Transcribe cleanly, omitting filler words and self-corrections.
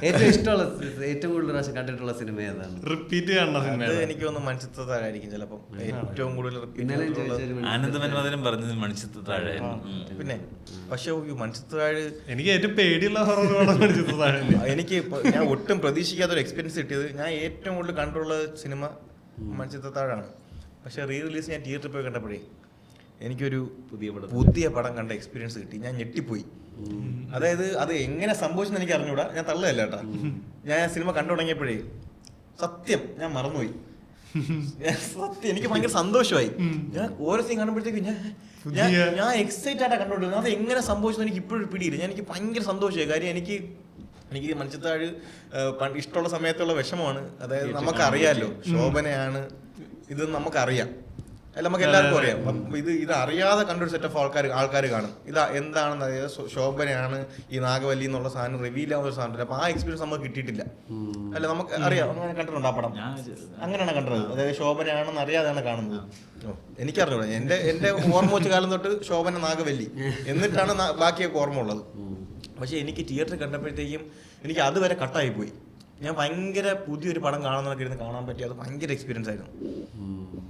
ഏറ്റവും ഇഷ്ടമുള്ള ഏറ്റവും കൂടുതൽ പ്രാവശ്യം കണ്ടിട്ടുള്ള സിനിമ ഏതാണ്? റിപ്പീറ്റ് കാണുന്ന സിനിമ എനിക്ക് തോന്നുന്നു മണിച്ചിത്രത്താഴായിരിക്കും ചിലപ്പോൾ ഏറ്റവും കൂടുതൽ ഇന്നലെ ചോദിച്ചൊരു ആനന്ദമന്മഥനും പറഞ്ഞത് മണിച്ചിത്രത്താഴ്. പിന്നെ പക്ഷെ മണിച്ചിത്രത്താഴ് എനിക്ക് ഏറ്റവും പേടിയുള്ള ഹൊറർ മണിച്ചിത്രത്താഴ്. എനിക്ക് ഞാൻ ഒട്ടും പ്രതീക്ഷിക്കാത്തൊരു എക്സ്പീരിയൻസ് കിട്ടിയത്, ഞാൻ ഏറ്റവും കൂടുതൽ കണ്ടിട്ടുള്ള സിനിമ മണിച്ചിത്രത്താഴാണ്. പക്ഷെ റീ റിലീസ് ഞാൻ തിയേറ്ററിൽ പോയി കണ്ടപ്പോഴേ എനിക്കൊരു പുതിയ പടം കണ്ട എക്സ്പീരിയൻസ് കിട്ടി. ഞാൻ ഞെട്ടിപ്പോയി. അതായത് അത് എങ്ങനെ സംഭവിച്ചെന്ന് എനിക്ക് അറിഞ്ഞൂടാ, ഞാൻ തള്ളയല്ല കേട്ടാ. ഞാൻ സിനിമ കണ്ടു തുടങ്ങിയപ്പോഴേ സത്യം ഞാൻ മറന്നുപോയി. സത്യം എനിക്ക് ഭയങ്കര സന്തോഷമായി. ഞാൻ ഓരോ സീൻ കാണുമ്പോഴത്തേക്കും ഞാൻ എക്സൈറ്റ് ആയിട്ടാണ് കണ്ടോണ്ടിരുന്നത്. അത് എങ്ങനെ സംഭവിച്ചെന്ന് എനിക്ക് ഇപ്പോഴും പിടിയില്ല. എനിക്ക് ഭയങ്കര സന്തോഷമായി. കാര്യം എനിക്ക് മണിച്ചിത്രത്താഴ് ഇഷ്ടമുള്ള സമയത്തുള്ള വിഷമമാണ്. അതായത് നമുക്കറിയാലോ ശോഭനയാണ് ഇത്, നമുക്കറിയാം, അല്ല നമുക്ക് എല്ലാവർക്കും അറിയാം. ഇത് അറിയാതെ കണ്ടൊരു സെറ്റ് ഓഫ് ആൾക്കാർ കാണും. ഇത് എന്താണെന്ന് അറിയാതെ ശോഭനയാണ് ഈ നാഗവല്ലി എന്നുള്ള സാധനം റിവീൽ ആവുന്ന ഒരു സാധനം. അപ്പൊ ആ എക്സ്പീരിയൻസ് നമുക്ക് കിട്ടിയിട്ടില്ല. അല്ല നമുക്ക് അറിയാം, അങ്ങനെ കണ്ടിട്ടുണ്ട് ആ പടം, അങ്ങനെയാണ് കണ്ടത്. അതായത് ശോഭനയാണെന്ന് അറിയാതെയാണ് കാണുന്നത്. എനിക്കറിഞ്ഞൂടാ, എന്റെ ഓർമ്മ വെച്ച കാലം തൊട്ട് ശോഭന നാഗവല്ലി എന്നിട്ടാണ് ബാക്കിയൊക്കെ ഓർമ്മ ഉള്ളത്. പക്ഷെ എനിക്ക് തിയേറ്ററിൽ കണ്ടപ്പോഴത്തേക്കും എനിക്ക് അതുവരെ കട്ടായി പോയി. ഞാൻ ഭയങ്കര പുതിയൊരു പടം കാണുന്നതൊക്കെ ഇരുന്ന് കാണാൻ പറ്റി. അത് ഭയങ്കര എക്സ്പീരിയൻസ് ആയിരുന്നു.